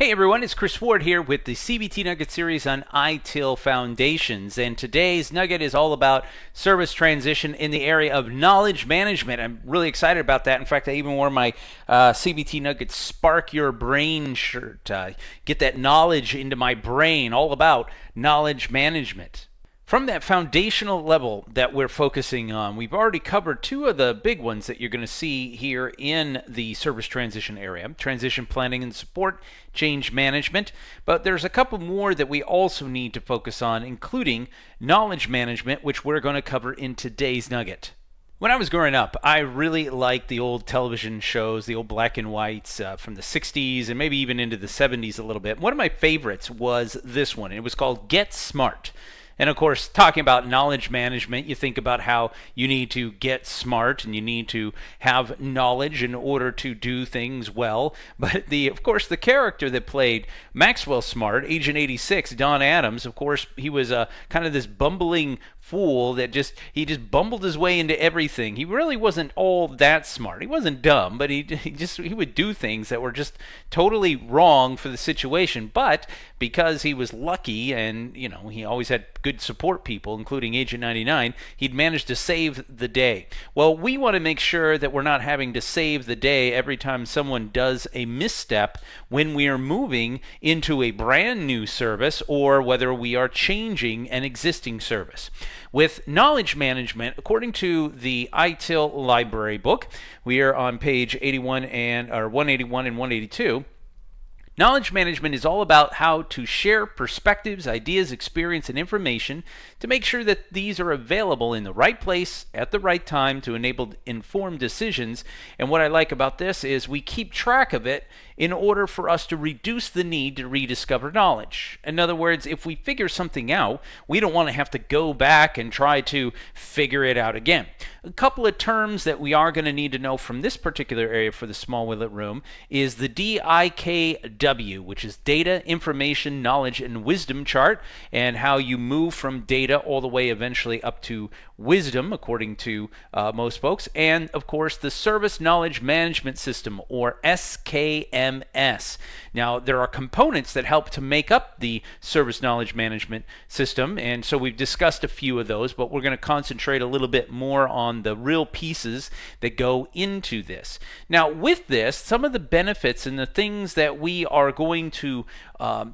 Hey everyone, it's Chris Ward here with the CBT Nugget series on ITIL Foundations, and today's nugget is all about service transition in the area of knowledge management. I'm really excited about that. In fact, I even wore my CBT Nugget Spark Your Brain shirt. Get that knowledge into my brain, all about knowledge management. From that foundational level that we're focusing on, we've already covered two of the big ones that you're going to see here in the service transition area: transition planning and support, change management. But there's a couple more that we also need to focus on, including knowledge management, which we're going to cover in today's nugget. When I was growing up, I really liked the old television shows, the old black and whites from the 60s and maybe even into the 70s a little bit. One of my favorites was this one. It was called Get Smart. And of course, talking about knowledge management, you think about how you need to get smart and you need to have knowledge in order to do things well. But of course, the character that played Maxwell Smart, Agent 86, Don Adams, of course, he was kind of this bumbling fool that he just bumbled his way into everything. He really wasn't all that smart. He wasn't dumb, but he would do things that were just totally wrong for the situation. But because he was lucky and he always had good support people, including Agent 99, he'd managed to save the day. Well, we want to make sure that we're not having to save the day every time someone does a misstep when we are moving into a brand new service or whether we are changing an existing service. With knowledge management, according to the ITIL library book, we are on page 181 and 182. Knowledge management is all about how to share perspectives, ideas, experience, and information to make sure that these are available in the right place at the right time to enable informed decisions. And what I like about this is we keep track of it in order for us to reduce the need to rediscover knowledge. In other words, if we figure something out, we don't want to have to go back and try to figure it out again. A couple of terms that we are going to need to know from this particular area for the small Willet room is the DIKW, which is Data, Information, Knowledge, and Wisdom chart, and how you move from data all the way eventually up to wisdom, according to most folks. And of course, the Service Knowledge Management System, or SKMS. Now, there are components that help to make up the Service Knowledge Management System, and so we've discussed a few of those, but we're going to concentrate a little bit more on the real pieces that go into this. Now, with this, some of the benefits and the things that we are going to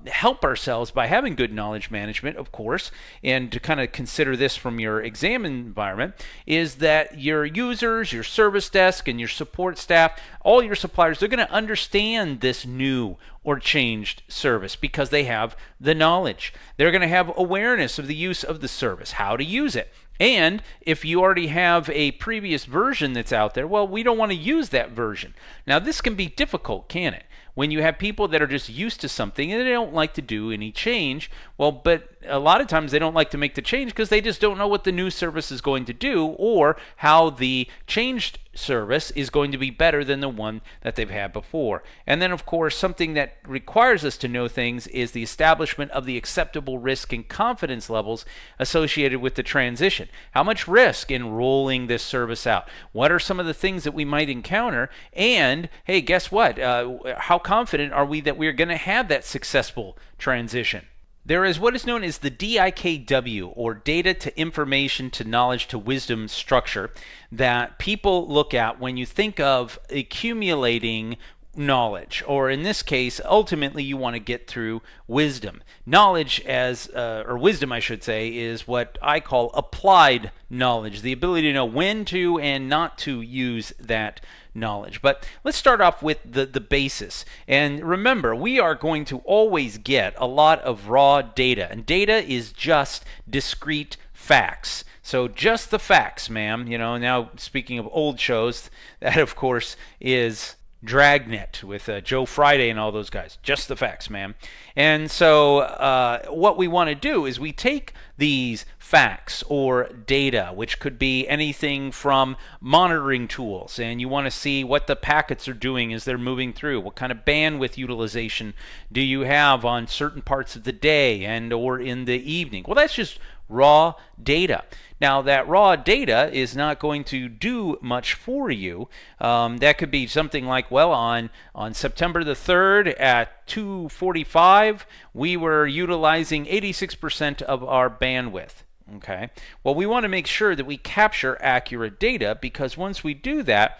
help ourselves by having good knowledge management, of course, and to kind of consider this from your exam environment, is that your users, your service desk, and your support staff, all your suppliers, they're going to understand this new or changed service because they have the knowledge. They're going to have awareness of the use of the service, how to use it. And if you already have a previous version that's out there, well, we don't want to use that version. Now, this can be difficult, can it? When you have people that are just used to something and they don't like to do any change, well, but a lot of times they don't like to make the change because they just don't know what the new service is going to do or how the changed service is going to be better than the one that they've had before. And then, of course, something that requires us to know things is the establishment of the acceptable risk and confidence levels associated with the transition. How much risk in rolling this service out? What are some of the things that we might encounter? And, hey, guess what? How confident are we that we're going to have that successful transition? There is what is known as the DIKW, or Data to Information to Knowledge to Wisdom structure, that people look at when you think of accumulating knowledge, or in this case, ultimately you want to get through wisdom. Knowledge or wisdom, I should say, is what I call applied knowledge, the ability to know when to and not to use that knowledge. But let's start off with the basis. And remember, we are going to always get a lot of raw data, and data is just discrete facts. So just the facts, ma'am. Now speaking of old shows, that of course is Dragnet with Joe Friday and all those guys. Just the facts, ma'am. And so what we want to do is we take these facts or data, which could be anything from monitoring tools, and you want to see what the packets are doing as they're moving through. What kind of bandwidth utilization do you have on certain parts of the day and or in the evening? Well, that's just raw data. Now, that raw data is not going to do much for you. That could be something like, well, on September the 3rd at 2:45, we were utilizing 86% of our bandwidth. Okay. Well, we want to make sure that we capture accurate data, because once we do that,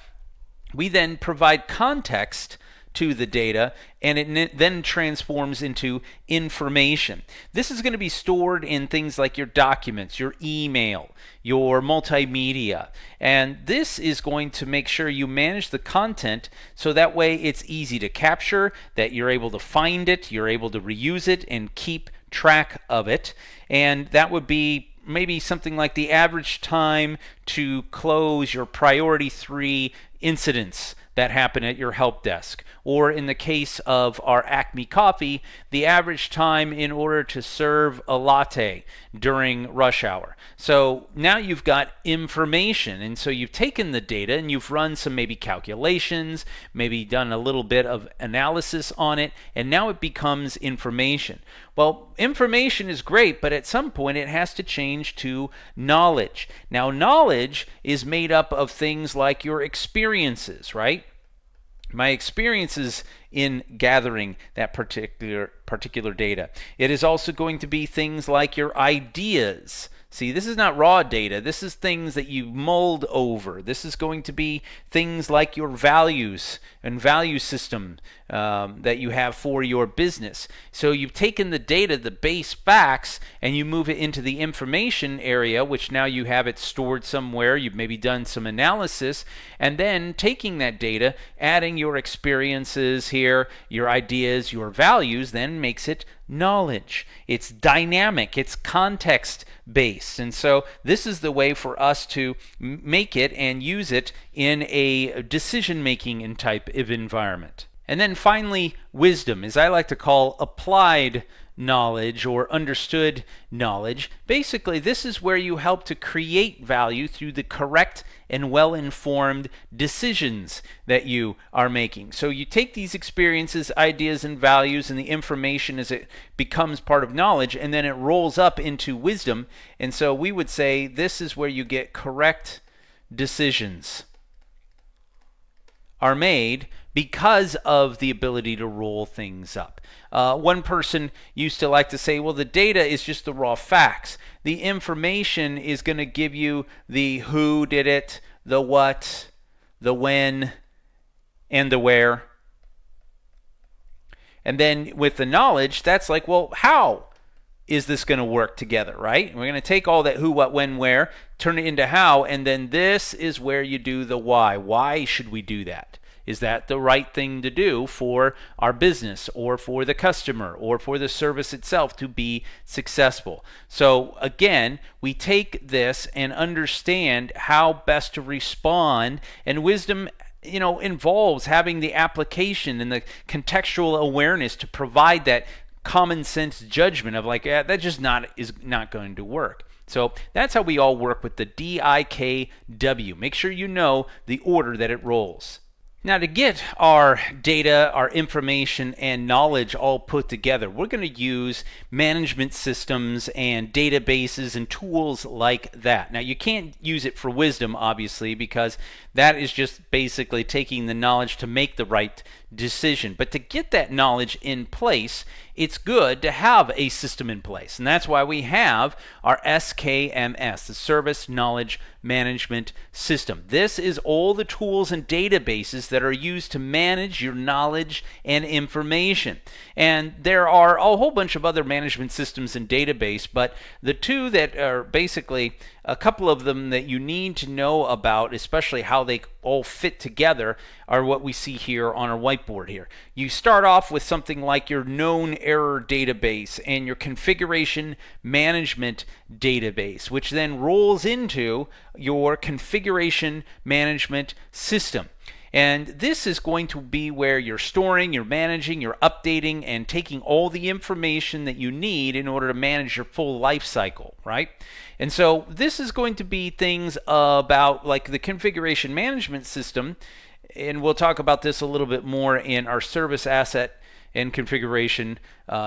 we then provide context to the data, and it then transforms into information. This is going to be stored in things like your documents, your email, your multimedia, and this is going to make sure you manage the content so that way it's easy to capture, that you're able to find it, you're able to reuse it and keep track of it. And that would be maybe something like the average time to close your priority 3 incidents that happen at your help desk. Or in the case of our Acme coffee, the average time in order to serve a latte during rush hour. So now you've got information, and so you've taken the data and you've run some maybe calculations, maybe done a little bit of analysis on it, and now it becomes information. Well, information is great, but at some point it has to change to knowledge. Now, knowledge is made up of things like your experiences, right? My experiences in gathering that particular data. It is also going to be things like your ideas. See, this is not raw data. This is things that you mulled over. This is going to be things like your values and value system that you have for your business. So you've taken the data, the base facts, and you move it into the information area, which now you have it stored somewhere. You've maybe done some analysis, and then taking that data, adding your experiences here, your ideas, your values, then makes it knowledge. It's dynamic, it's context based, and so this is the way for us to make it and use it in a decision making type of environment. And then finally, wisdom, as I like to call applied knowledge or understood knowledge. Basically, this is where you help to create value through the correct and well-informed decisions that you are making. So you take these experiences, ideas, and values and the information as it becomes part of knowledge, and then it rolls up into wisdom. And so we would say this is where you get correct decisions are made because of the ability to roll things up. One person used to like to say, well, the data is just the raw facts. The information is going to give you the who did it, the what, the when, and the where. And then with the knowledge, that's like, well, how is this going to work together, right? And we're going to take all that who, what, when, where, turn it into how, and then this is where you do the why. Why should we do that? Is that the right thing to do for our business or for the customer or for the service itself to be successful? So again, we take this and understand how best to respond, and wisdom involves having the application and the contextual awareness to provide that common sense judgment of like, that just is not going to work. So that's how we all work with the DIKW. Make sure you know the order that it rolls. Now, to get our data, our information, and knowledge all put together, we're going to use management systems and databases and tools like that. Now, you can't use it for wisdom, obviously, because that is just basically taking the knowledge to make the right decision. But to get that knowledge in place, it's good to have a system in place. And that's why we have our SKMS, the Service Knowledge Management System. This is all the tools and databases that are used to manage your knowledge and information. And there are a whole bunch of other management systems and database, but the two that are basically a couple of them that you need to know about, especially how they all fit together, are what we see here on our whiteboard here. You start off with something like your known error database and your configuration management database, which then rolls into your configuration management system. And this is going to be where you're storing, you're managing, you're updating, and taking all the information that you need in order to manage your full life cycle, right? And so this is going to be things about like the configuration management system, and we'll talk about this a little bit more in our service asset and configuration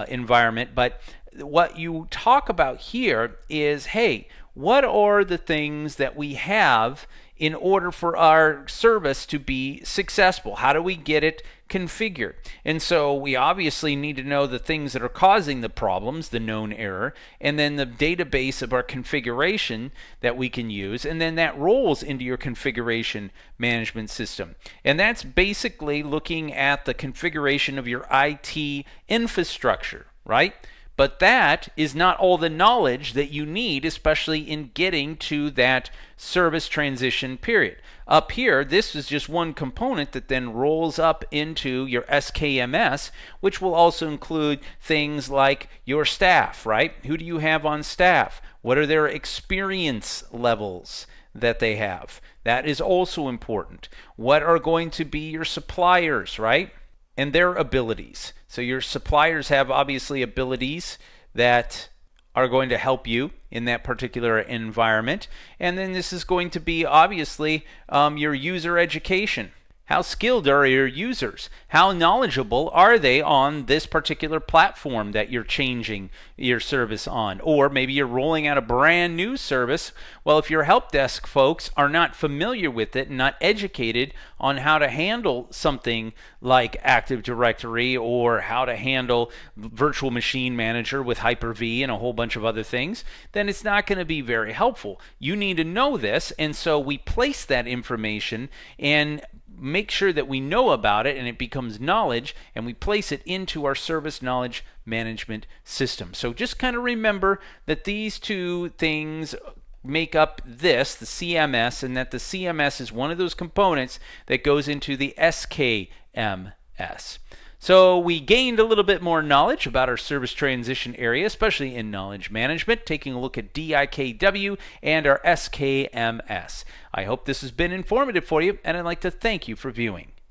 environment. But what you talk about here is, hey, what are the things that we have in order for our service to be successful? How do we get it configured? And so we obviously need to know the things that are causing the problems, the known error, and then the database of our configuration that we can use, and then that rolls into your configuration management system. And that's basically looking at the configuration of your IT infrastructure, right? But that is not all the knowledge that you need, especially in getting to that service transition period. Up here, this is just one component that then rolls up into your SKMS, which will also include things like your staff, right? Who do you have on staff? What are their experience levels that they have? That is also important. What are going to be your suppliers, right? And their abilities. So your suppliers have obviously abilities that are going to help you in that particular environment. And then this is going to be obviously your user education. How skilled are your users? How knowledgeable are they on this particular platform that you're changing your service on? Or maybe you're rolling out a brand new service. Well, if your help desk folks are not familiar with it and not educated on how to handle something like Active Directory or how to handle Virtual Machine Manager with Hyper-V and a whole bunch of other things, then it's not going to be very helpful. You need to know this, and so we place that information and make sure that we know about it and it becomes knowledge, and we place it into our service knowledge management system. So just kind of remember that these two things make up this, the CMS, and that the CMS is one of those components that goes into the SKMS. So we gained a little bit more knowledge about our service transition area, especially in knowledge management, taking a look at DIKW and our SKMS. I hope this has been informative for you, and I'd like to thank you for viewing.